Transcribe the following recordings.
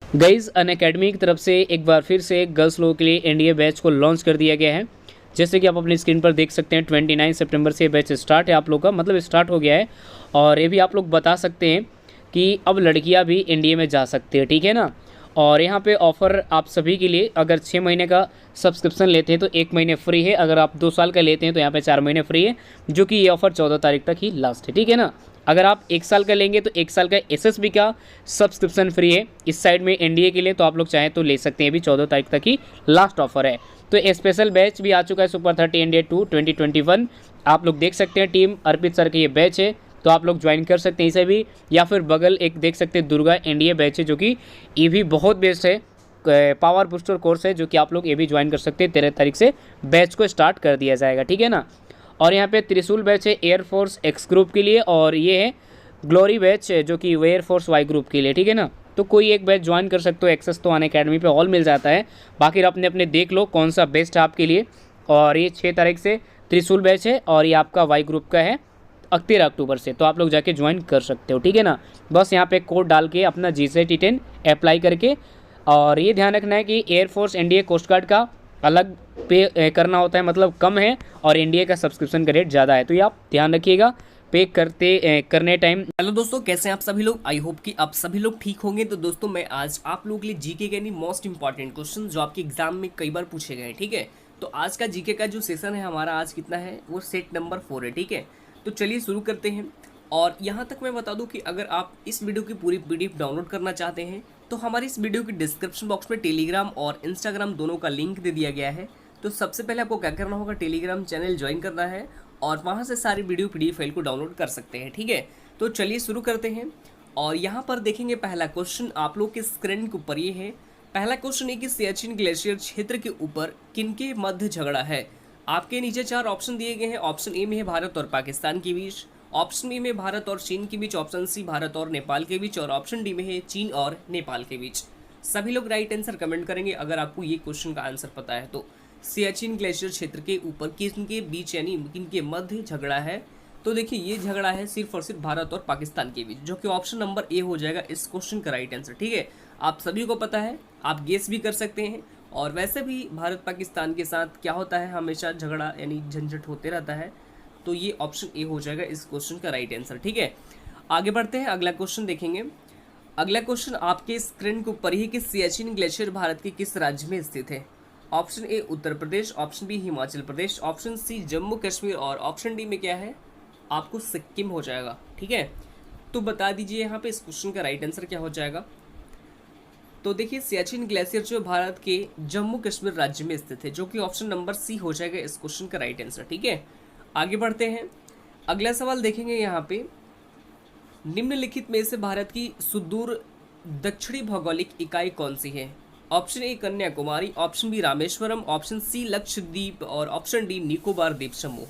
Guys Unacademy की तरफ से एक बार फिर से गर्ल्स लोगों के लिए एनडीए बैच को लॉन्च कर दिया गया है। जैसे कि आप अपनी स्क्रीन पर देख सकते हैं 29 सितंबर से ये बैच स्टार्ट है आप लोग का, मतलब स्टार्ट हो गया है। और ये भी आप लोग बता सकते हैं कि अब लड़कियां भी एनडीए में जा सकती है, ठीक है ना। और यहाँ पे ऑफ़र आप सभी के लिए, अगर 6 महीने का सब्सक्रिप्शन लेते हैं तो 1 महीने फ्री है, अगर आप 2 साल का लेते हैं तो यहाँ पे 4 महीने फ्री है, जो कि ये ऑफ़र 14 तारीख तक ही लास्ट है, ठीक है ना। अगर आप 1 साल का लेंगे तो 1 साल का एसएसबी का सब्सक्रिप्शन फ्री है। इस साइड में एनडीए के लिए तो आप लोग चाहें तो ले सकते हैं, अभी 14 तारीख तक ही लास्ट ऑफर है। तो स्पेशल बैच भी आ चुका है, सुपर 30 एनडीए 2 2021। आप लोग देख सकते हैं टीम अर्पित सर का ये बैच है, तो आप लोग ज्वाइन कर सकते हैं इसे भी। या फिर बगल एक देख सकते हैं दुर्गा एनडीए बैच है, जो कि ये भी बहुत बेस्ट है, पावर बूस्टर कोर्स है, जो कि आप लोग ये भी ज्वाइन कर सकते हैं। 13 तारीख से बैच को स्टार्ट कर दिया जाएगा, ठीक है ना। और यहाँ पे त्रिशूल बैच है एयरफोर्स एक्स ग्रुप के लिए, और ये है ग्लोरी बैच जो कि एयरफोर्स वाई ग्रुप के लिए, ठीक है ना। तो कोई एक बैच ज्वाइन कर सकते हो, एक्सेस तो अनअकैडमी पे ऑल मिल जाता है। बाकी अपने अपने देख लो कौन सा बेस्ट है आपके लिए। और ये 6 तारीख से त्रिशूल बैच है, और ये आपका वाई ग्रुप का है 13 अक्टूबर से, तो आप लोग जाके ज्वाइन कर सकते हो, ठीक है ना। बस यहाँ पे कोड डाल के अपना GCT10 अप्लाई करके। और ये ध्यान रखना है कि एयरफोर्स एनडीए कोस्ट गार्ड का अलग पे करना होता है, मतलब कम है, और एनडीए का सब्सक्रिप्शन का रेट ज़्यादा है, तो ये आप ध्यान रखिएगा पे करने टाइम। हेलो दोस्तों, कैसे हैं आप सभी लोग। आई होप कि आप सभी लोग ठीक होंगे। तो दोस्तों मैं आज आप लोगों के लिए जीके के मोस्ट इंपॉर्टेंट क्वेश्चन जो आपके एग्जाम में कई बार पूछे गए हैं, ठीक है। तो आज का जीके का जो सेशन है हमारा आज कितना है, वो सेट नंबर 4 है, ठीक है। तो चलिए शुरू करते हैं। और यहाँ तक मैं बता दूं कि अगर आप इस वीडियो की पूरी पीडीएफ डाउनलोड करना चाहते हैं तो हमारी इस वीडियो की डिस्क्रिप्शन बॉक्स में टेलीग्राम और इंस्टाग्राम दोनों का लिंक दे दिया गया है। तो सबसे पहले आपको क्या करना होगा, टेलीग्राम चैनल ज्वाइन करना है और वहाँ से सारी वीडियो पीडीएफ फाइल को डाउनलोड कर सकते हैं, ठीक है। तो चलिए शुरू करते हैं। और यहाँ पर देखेंगे पहला क्वेश्चन आप लोग के स्क्रीन के ऊपर ये है। पहला क्वेश्चन है कि सियाचिन ग्लेशियर क्षेत्र के ऊपर किनके मध्य झगड़ा है। आपके नीचे 4 ऑप्शन दिए गए हैं। ऑप्शन ए में है भारत और पाकिस्तान के बीच, ऑप्शन बी में भारत और चीन के बीच, ऑप्शन सी भारत और नेपाल के बीच, और ऑप्शन डी में है चीन और नेपाल के बीच। सभी लोग राइट आंसर कमेंट करेंगे अगर आपको ये क्वेश्चन का आंसर पता है तो। सियाचिन ग्लेशियर क्षेत्र के ऊपर किनके बीच यानी किनके मध्य झगड़ा है। तो देखिए ये झगड़ा है सिर्फ और सिर्फ भारत और पाकिस्तान के बीच, जो कि ऑप्शन नंबर ए हो जाएगा इस क्वेश्चन का राइट आंसर, ठीक है। आप सभी को पता है, आप गेस भी कर सकते हैं। और वैसे भी भारत पाकिस्तान के साथ क्या होता है, हमेशा झगड़ा यानी झंझट होते रहता है। तो ये ऑप्शन ए हो जाएगा इस क्वेश्चन का राइट आंसर, ठीक है। आगे बढ़ते हैं, अगला क्वेश्चन देखेंगे। अगला क्वेश्चन आपके स्क्रीन के ऊपर ही कि सियाचिन ग्लेशियर भारत के किस राज्य में स्थित है। Option A Uttar Pradesh, option B Himachal Pradesh, option C Jammu Kashmir, और ऑप्शन डी में क्या है आपको सिक्किम हो जाएगा, ठीक है। तो बता दीजिए यहाँ पे इस क्वेश्चन का राइट आंसर क्या हो जाएगा। तो देखिए सियाचिन ग्लेशियर जो भारत के जम्मू कश्मीर राज्य में स्थित है, जो कि ऑप्शन नंबर सी हो जाएगा इस क्वेश्चन का राइट आंसर, ठीक है। आगे बढ़ते हैं, अगला सवाल देखेंगे यहाँ पे। निम्नलिखित में से भारत की सुदूर दक्षिणी भौगोलिक इकाई कौन सी है। Option A Kanyakumari, option B Rameswaram, option C Lakshadweep, और ऑप्शन डी निकोबार द्वीप समूह।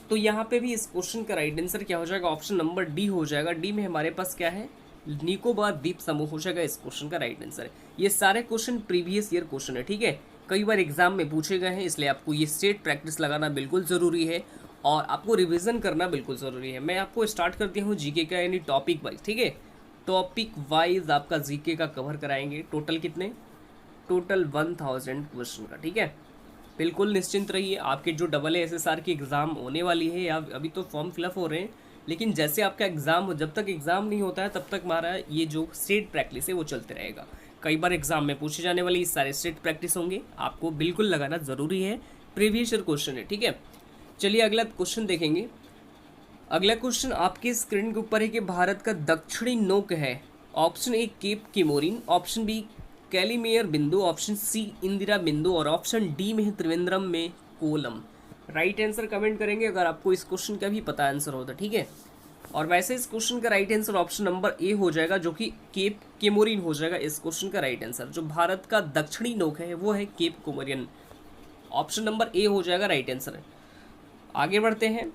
तो यहाँ पे भी इस क्वेश्चन का राइट आंसर क्या हो जाएगा, ऑप्शन नंबर डी हो जाएगा। डी में हमारे पास क्या है, निकोबार द्वीप समूह हो जाएगा इस क्वेश्चन का राइट आंसर। ये सारे क्वेश्चन प्रीवियस ईयर क्वेश्चन है, ठीक है। कई बार एग्जाम में पूछे गए हैं, इसलिए आपको ये स्टेट प्रैक्टिस लगाना बिल्कुल ज़रूरी है और आपको रिवीजन करना बिल्कुल ज़रूरी है। मैं आपको स्टार्ट करती हूँ जीके का यानी टॉपिक वाइज, ठीक है। टॉपिक वाइज आपका जीके का कवर कराएंगे। टोटल कितने, टोटल 1000 क्वेश्चन का, ठीक है। बिल्कुल निश्चिंत रहिए, आपके जो SSR की एग्ज़ाम होने वाली है या अभी तो फॉर्म फिलअप हो रहे हैं, लेकिन जैसे आपका एग्ज़ाम हो, जब तक एग्ज़ाम नहीं होता है तब तक हमारा ये जो स्टेट प्रैक्टिस है वो चलते रहेगा। कई बार एग्जाम में पूछे जाने वाले इस सारे स्टेट प्रैक्टिस होंगे, आपको बिल्कुल लगाना ज़रूरी है। प्रीवियस ईयर क्वेश्चन है, ठीक है। चलिए अगला क्वेश्चन देखेंगे। अगला क्वेश्चन आपके स्क्रीन के ऊपर है कि भारत का दक्षिणी नोक है। Option A Cape Comorin, option B Calimere बिंदु, ऑप्शन सी इंदिरा बिंदु, और ऑप्शन डी में है त्रिवेंद्रम में कोलम। राइट आंसर कमेंट करेंगे अगर आपको इस क्वेश्चन का भी पता आंसर होता, ठीक है। और वैसे इस क्वेश्चन का right answer option number A हो जाएगा, जो कि केप केमोरिन हो जाएगा इस क्वेश्चन का राइट आंसर। जो भारत का दक्षिणी नोक है वो है cap Comorin, option number A हो जाएगा राइट आंसर। आगे बढ़ते हैं,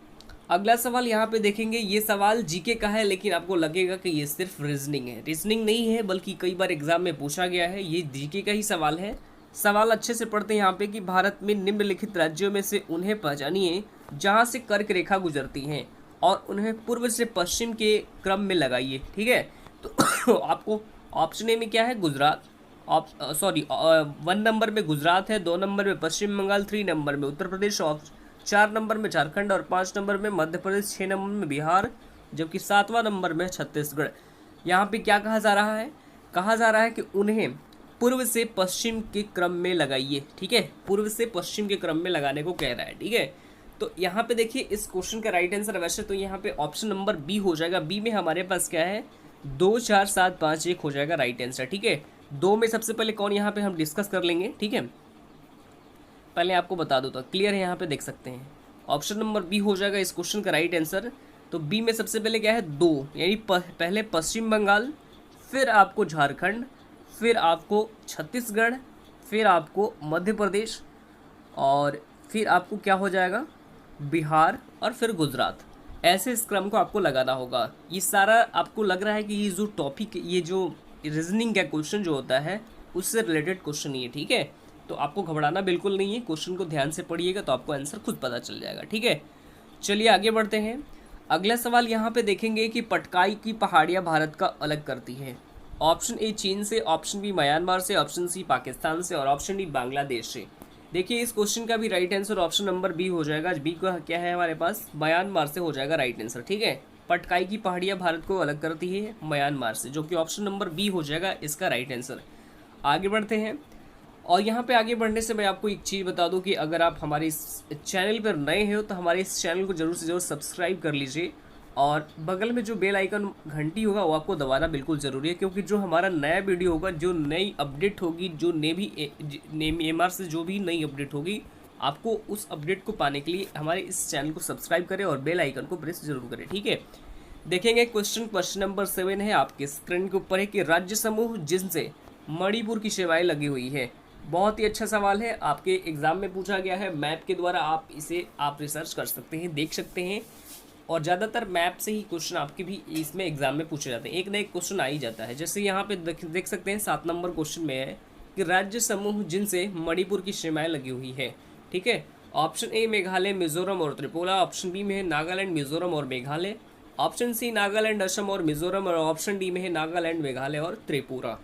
अगला सवाल यहाँ पे देखेंगे। ये सवाल जीके का है, लेकिन आपको लगेगा कि ये सिर्फ रीजनिंग है। रीजनिंग नहीं है, बल्कि कई बार एग्जाम में पूछा गया है। ये जीके का ही सवाल है। सवाल अच्छे से पढ़ते हैं यहाँ पे कि भारत में निम्नलिखित राज्यों में से उन्हें पहचानिए जहाँ से कर्क रेखा गुजरती हैं और उन्हें पूर्व से पश्चिम के क्रम में लगाइए, ठीक है। तो आपको ऑप्शन ए में क्या है, गुजरात। सॉरी, 1 नंबर में गुजरात है, 2 नंबर में पश्चिम बंगाल, 3 नंबर में उत्तर प्रदेश, 4 नंबर में झारखंड और 5 नंबर में मध्य प्रदेश, 6 नंबर में बिहार, जबकि 7वां नंबर में छत्तीसगढ़। यहाँ पे क्या कहा जा रहा है, कहा जा रहा है कि उन्हें पूर्व से पश्चिम के क्रम में लगाइए। ठीक है, पूर्व से पश्चिम के क्रम में लगाने को कह रहा है। ठीक है, तो यहाँ पे देखिए इस क्वेश्चन का राइट आंसर वैसे तो यहाँ पे ऑप्शन नंबर बी हो जाएगा। बी में हमारे पास क्या है, 2 4 7 5 1 हो जाएगा राइट आंसर। ठीक है, 2 में सबसे पहले कौन यहाँ पे हम डिस्कस कर लेंगे। ठीक है, पहले आपको बता दो तो क्लियर है, यहाँ पे देख सकते हैं ऑप्शन नंबर बी हो जाएगा इस क्वेश्चन का राइट आंसर। तो बी में सबसे पहले क्या है, 2, यानी पहले पश्चिम बंगाल, फिर आपको झारखंड, फिर आपको छत्तीसगढ़, फिर आपको मध्य प्रदेश, और फिर आपको क्या हो जाएगा, बिहार, और फिर गुजरात। ऐसे इस क्रम को आपको लगाना होगा। ये सारा आपको लग रहा है कि ये जो टॉपिक, ये जो रीजनिंग का क्वेश्चन जो होता है उससे रिलेटेड क्वेश्चन ही है। ठीक है, तो आपको घबराना बिल्कुल नहीं है, क्वेश्चन को ध्यान से पढ़िएगा तो आपको आंसर खुद पता चल जाएगा। ठीक है, चलिए आगे बढ़ते हैं। अगला सवाल यहाँ पे देखेंगे कि पटकाई की पहाड़ियाँ भारत का अलग करती हैं। ऑप्शन ए चीन से, ऑप्शन बी म्यांमार से, ऑप्शन सी पाकिस्तान से और ऑप्शन डी बांग्लादेश से। देखिए इस क्वेश्चन का भी right answer option number B हो जाएगा। बी का क्या है हमारे पास, म्यांमार से हो जाएगा राइट आंसर। ठीक है, पटकाई की पहाड़ियाँ भारत को अलग करती है म्यांमार से, जो कि ऑप्शन नंबर बी हो जाएगा इसका राइट आंसर। आगे बढ़ते हैं, और यहाँ पे आगे बढ़ने से मैं आपको एक चीज़ बता दूँ कि अगर आप हमारे इस चैनल पर नए हो तो हमारे इस चैनल को जरूर से जरूर सब्सक्राइब कर लीजिए, और बगल में जो बेल आइकन घंटी होगा वो आपको दबाना बिल्कुल ज़रूरी है, क्योंकि जो हमारा नया वीडियो होगा, जो नई अपडेट होगी, जो एमआर से जो भी नई अपडेट होगी, आपको उस अपडेट को पाने के लिए हमारे इस चैनल को सब्सक्राइब करें और बेल आइकन को प्रेस जरूर करें। ठीक है, देखेंगे क्वेश्चन नंबर 7 है आपके स्क्रीन के ऊपर है कि राज्य समूह जिनसे मणिपुर की सेवाएं लगी हुई है। बहुत ही अच्छा सवाल है, आपके एग्जाम में पूछा गया है, मैप के द्वारा आप इसे रिसर्च कर सकते हैं, देख सकते हैं, और ज़्यादातर मैप से ही क्वेश्चन आपके भी इसमें एग्जाम में पूछे जाते हैं। एक ना एक क्वेश्चन आ ही जाता है। जैसे यहाँ पे देख सकते हैं 7 नंबर क्वेश्चन में है कि राज्य समूह जिनसे मणिपुर की सीमाएं लगी हुई है। ठीक है, ऑप्शन ए मेघालय, मिजोरम और त्रिपुरा, ऑप्शन बी में है नागालैंड, मिजोरम और मेघालय, ऑप्शन सी नागालैंड, असम और मिजोरम, और ऑप्शन डी में है नागालैंड, मेघालय और त्रिपुरा।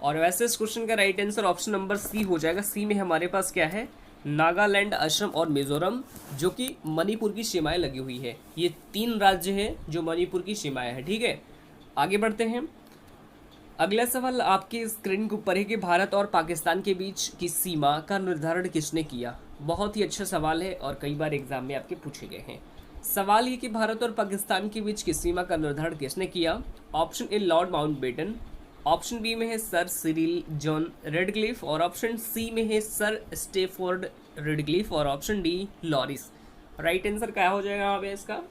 और वैसे इस क्वेश्चन का right answer option number C हो जाएगा। सी में हमारे पास क्या है, नागालैंड, असम और मिजोरम, जो कि मणिपुर की सीमाएं लगी हुई है। ये 3 राज्य हैं जो मणिपुर की सीमाएं हैं। ठीक है, आगे बढ़ते हैं। अगला सवाल आपके स्क्रीन के ऊपर है कि भारत और पाकिस्तान के बीच की सीमा का निर्धारण किसने किया। बहुत ही अच्छा सवाल है और कई बार एग्जाम में आपके पूछे गए हैं। सवाल ये कि भारत और पाकिस्तान के बीच की सीमा का निर्धारण किसने किया। Option A Lord Mountbatten, option B में है सर सिरिल जॉन रेडक्लिफ, और ऑप्शन सी में है सर स्टेफोर्ड रेडक्लिफ, और ऑप्शन डी लॉरिस। राइट आंसर क्या हो जाएगा यहाँ पे इसका,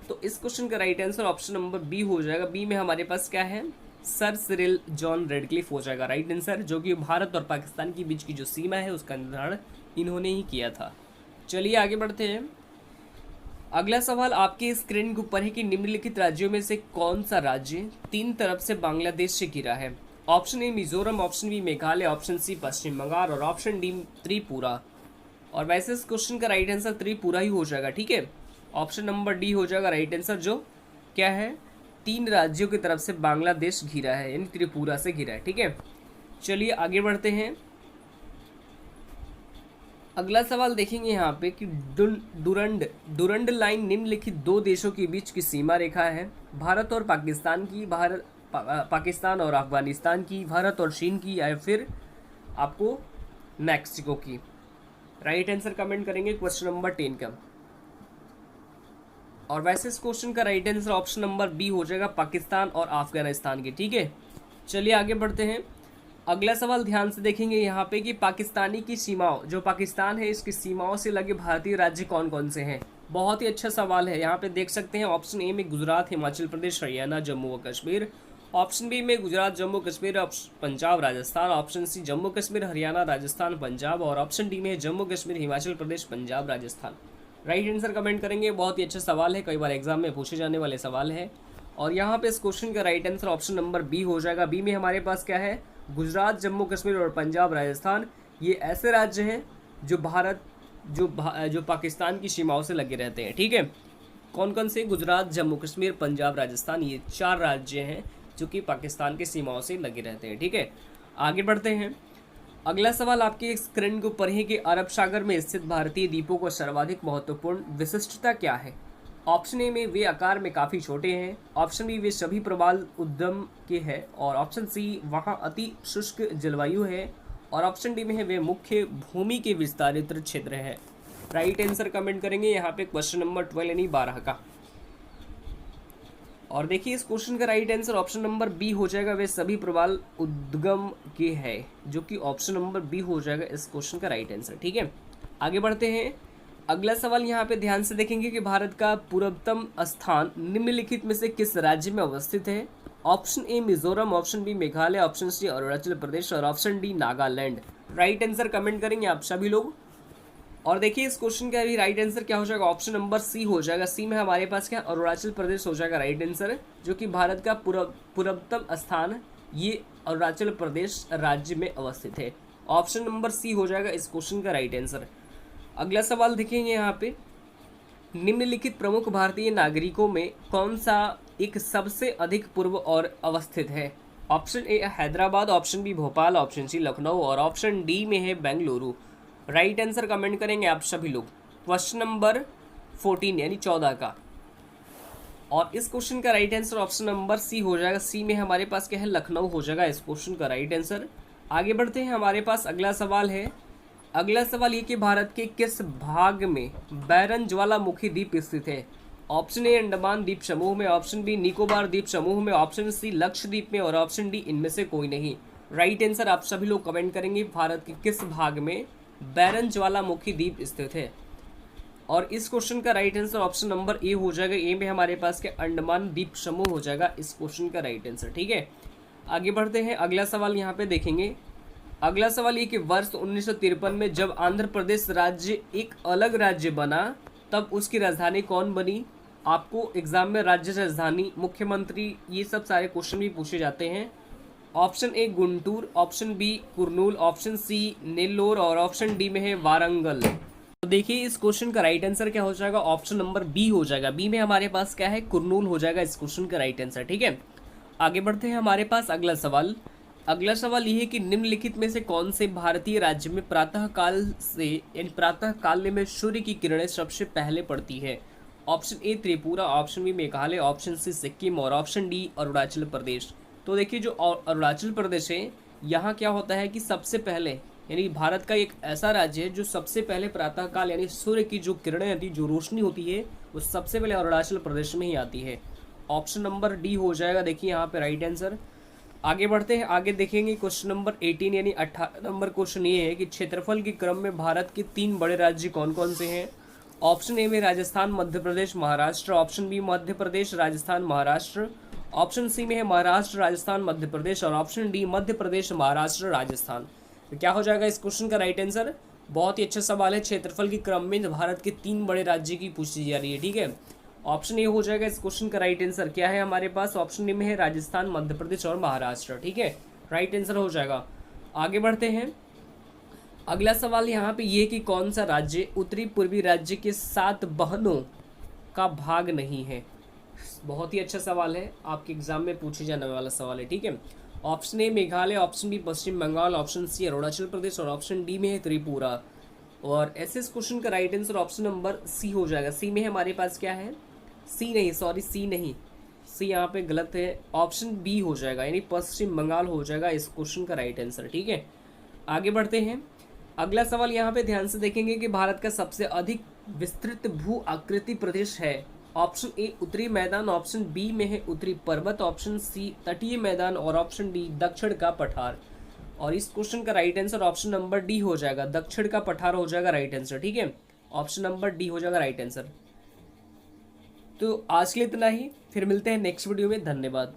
तो इस क्वेश्चन का right answer option number B हो जाएगा। बी में हमारे पास क्या है, सर सिरिल जॉन रेडक्लिफ हो जाएगा राइट आंसर, जो कि भारत और पाकिस्तान के बीच की जो सीमा है उसका निर्धारण इन्होंने ही किया था। चलिए आगे बढ़ते हैं। अगला सवाल आपके स्क्रीन के ऊपर है कि निम्नलिखित राज्यों में से कौन सा राज्य 3 तरफ से बांग्लादेश से घिरा है। Option A Mizoram, option B Meghalaya, option C Paschim Bangal और ऑप्शन डी त्रिपुरा। और वैसे इस क्वेश्चन का राइट आंसर त्रिपुरा ही हो जाएगा। ठीक है, ऑप्शन नंबर डी हो जाएगा राइट आंसर, जो क्या है 3 राज्यों की तरफ से बांग्लादेश घिरा है, यानी त्रिपुरा से घिरा है। ठीक है, चलिए आगे बढ़ते हैं। अगला सवाल देखेंगे यहाँ पे कि डुरंड लाइन निम्नलिखित 2 देशों के बीच की सीमा रेखा है। भारत और पाकिस्तान की, पाकिस्तान और अफगानिस्तान की, भारत और चीन की, या फिर आपको मैक्सिको की। राइट आंसर कमेंट करेंगे क्वेश्चन नंबर 10 का। और वैसे इस क्वेश्चन का right answer option number B हो जाएगा, पाकिस्तान और अफगानिस्तान की। ठीक है, चलिए आगे बढ़ते हैं। अगला सवाल ध्यान से देखेंगे यहाँ पे कि पाकिस्तानी की सीमाओं, जो पाकिस्तान है इसकी सीमाओं से लगे भारतीय राज्य कौन कौन से हैं। बहुत ही अच्छा सवाल है। यहाँ पे देख सकते हैं ऑप्शन ए में गुजरात, हिमाचल प्रदेश, हरियाणा, जम्मू व कश्मीर, ऑप्शन बी में गुजरात, जम्मू कश्मीर, पंजाब, राजस्थान, ऑप्शन सी जम्मू कश्मीर, हरियाणा, राजस्थान, पंजाब, और ऑप्शन डी में Jammu Kashmir, Himachal Pradesh, Punjab, Rajasthan. Right answer comment करेंगे। बहुत ही अच्छा सवाल है, कई बार एग्जाम में पूछे जाने वाले सवाल है। और यहाँ पे इस क्वेश्चन का right answer option number B हो जाएगा। बी में हमारे पास क्या है, गुजरात, जम्मू कश्मीर और पंजाब, राजस्थान, ये ऐसे राज्य हैं जो जो पाकिस्तान की सीमाओं से लगे रहते हैं। ठीक है, कौन कौन से, गुजरात, जम्मू कश्मीर, पंजाब, राजस्थान, ये 4 राज्य हैं जो कि पाकिस्तान की सीमाओं से लगे रहते हैं। ठीक है, आगे बढ़ते हैं। अगला सवाल आपके स्क्रीन के ऊपर है कि अरब सागर में स्थित भारतीय द्वीपों को सर्वाधिक महत्वपूर्ण विशिष्टता क्या है। ऑप्शन ए में वे आकार में काफ़ी छोटे हैं, ऑप्शन बी वे सभी प्रवाल उद्गम के हैं, और ऑप्शन सी वहाँ अति शुष्क जलवायु है, और ऑप्शन डी में है वे मुख्य भूमि के विस्तारित क्षेत्र है। राइट आंसर कमेंट करेंगे यहाँ पे क्वेश्चन नंबर 12 यानी 12 का। और देखिए इस क्वेश्चन का right answer option number B हो जाएगा, वे सभी प्रवाल उद्गम के है, जो कि ऑप्शन नंबर बी हो जाएगा इस क्वेश्चन का राइट आंसर। ठीक है, आगे बढ़ते हैं। अगला सवाल यहाँ पे ध्यान से देखेंगे कि भारत का पूर्वतम स्थान निम्नलिखित में से किस राज्य में अवस्थित है। Option A Mizoram, option B Meghalaya, option C Arunachal Pradesh, और option D Nagaland. Right answer comment करेंगे आप सभी लोग। और देखिए इस क्वेश्चन का भी राइट आंसर क्या हो जाएगा, ऑप्शन नंबर सी हो जाएगा। सी में हमारे पास क्या अरुणाचल प्रदेश हो जाएगा राइट आंसर, जो कि भारत का पूर्वतम स्थान ये अरुणाचल प्रदेश राज्य में अवस्थित है। ऑप्शन नंबर सी हो जाएगा इस क्वेश्चन का राइट आंसर। अगला सवाल देखेंगे यहाँ पे, निम्नलिखित प्रमुख भारतीय नागरिकों में कौन सा एक सबसे अधिक पूर्व और अवस्थित है। Option A Hyderabad, option B Bhopal, option C Lucknow, और ऑप्शन डी में है बेंगलुरु। राइट आंसर कमेंट करेंगे आप सभी लोग क्वेश्चन नंबर 14 यानी 14 का। और इस क्वेश्चन का right answer option number C हो जाएगा। सी में हमारे पास क्या है लखनऊ हो जाएगा इस क्वेश्चन का राइट आंसर। आगे बढ़ते हैं, हमारे पास अगला सवाल है। अगला सवाल ये कि भारत के किस भाग में बैरन ज्वालामुखी द्वीप स्थित है। ऑप्शन ए अंडमान द्वीप समूह में, ऑप्शन बी निकोबार द्वीप समूह में, ऑप्शन सी लक्षद्वीप में, और ऑप्शन डी इनमें से कोई नहीं। राइट आंसर आप सभी लोग कमेंट करेंगे भारत के किस भाग में बैरन ज्वालामुखी द्वीप स्थित है। और इस क्वेश्चन का right answer option number A हो जाएगा। ए में हमारे पास क्या अंडमान द्वीप समूह हो जाएगा इस क्वेश्चन का राइट आंसर। ठीक है, आगे बढ़ते हैं। अगला सवाल यहाँ पे देखेंगे। अगला सवाल ये कि वर्ष 1953 में जब आंध्र प्रदेश राज्य एक अलग राज्य बना तब उसकी राजधानी कौन बनी। आपको एग्जाम में राज्य राजधानी, मुख्यमंत्री, ये सब सारे क्वेश्चन भी पूछे जाते हैं। Option A Guntur, option B Kurnool, option C Nellore, और ऑप्शन डी में है वारंगल। तो देखिए इस क्वेश्चन का राइट आंसर क्या हो जाएगा, ऑप्शन नंबर बी हो जाएगा। बी में हमारे पास क्या है कुर्नूल हो जाएगा इस क्वेश्चन का राइट आंसर। ठीक है, आगे बढ़ते हैं। हमारे पास अगला सवाल। अगला सवाल ये है कि निम्नलिखित में से कौन से भारतीय राज्य में प्रातः काल से यानी प्रातः काल में सूर्य की किरणें सबसे पहले पड़ती है। Option A Tripura, option B Meghalaya, option C Sikkim, और ऑप्शन डी अरुणाचल प्रदेश। तो देखिए जो अरुणाचल प्रदेश है यहाँ क्या होता है कि सबसे पहले यानी भारत का एक ऐसा राज्य है जो सबसे पहले प्रातःकाल यानी सूर्य की जो किरणें आती जो रोशनी होती है वो सबसे पहले अरुणाचल प्रदेश में ही आती है। ऑप्शन नंबर डी हो जाएगा देखिए यहाँ पे राइट आंसर। आगे बढ़ते हैं, आगे देखेंगे क्वेश्चन नंबर 18 यानी 18 नंबर क्वेश्चन ये है कि क्षेत्रफल के क्रम में भारत के 3 बड़े राज्य कौन कौन से हैं। ऑप्शन ए में Rajasthan, Madhya Pradesh, Maharashtra, option B Madhya Pradesh, Rajasthan, Maharashtra, option C में है महाराष्ट्र, राजस्थान, मध्य प्रदेश, और ऑप्शन डी मध्य प्रदेश, महाराष्ट्र, राजस्थान। तो क्या हो जाएगा इस क्वेश्चन का राइट आंसर। बहुत ही अच्छा सवाल है, क्षेत्रफल के क्रम में भारत के 3 बड़े राज्य की पूछी जा रही है। ठीक है, ऑप्शन ए हो जाएगा इस क्वेश्चन का राइट आंसर। क्या है हमारे पास, ऑप्शन ए में है राजस्थान, मध्य प्रदेश और महाराष्ट्र। ठीक है, राइट आंसर हो जाएगा। आगे बढ़ते हैं, अगला सवाल यहाँ पे ये कि कौन सा राज्य उत्तरी पूर्वी राज्य के 7 बहनों का भाग नहीं है। बहुत ही अच्छा सवाल है, आपके एग्जाम में पूछे जाने वाला सवाल है। ठीक है, option A Meghalaya, option B Paschim Bangal, option C Arunachal Pradesh, और ऑप्शन डी में है त्रिपुरा। और ऐसे इस क्वेश्चन का right answer option number C हो जाएगा। सी में हमारे पास क्या है, सी नहीं, सॉरी सी नहीं, सी यहाँ पे गलत है, ऑप्शन बी हो जाएगा यानी पश्चिम बंगाल हो जाएगा इस क्वेश्चन का राइट आंसर। ठीक है, आगे बढ़ते हैं। अगला सवाल यहाँ पे ध्यान से देखेंगे कि भारत का सबसे अधिक विस्तृत भू आकृति प्रदेश है। ऑप्शन ए उत्तरी मैदान, ऑप्शन बी में है उत्तरी पर्वत, ऑप्शन सी तटीय मैदान, और ऑप्शन डी दक्षिण का पठार। और इस क्वेश्चन का right answer option number D हो जाएगा, दक्षिण का पठार हो जाएगा राइट आंसर। ठीक है, ऑप्शन नंबर डी हो जाएगा राइट आंसर। तो आज के लिए इतना ही, फिर मिलते हैं नेक्स्ट वीडियो में। धन्यवाद।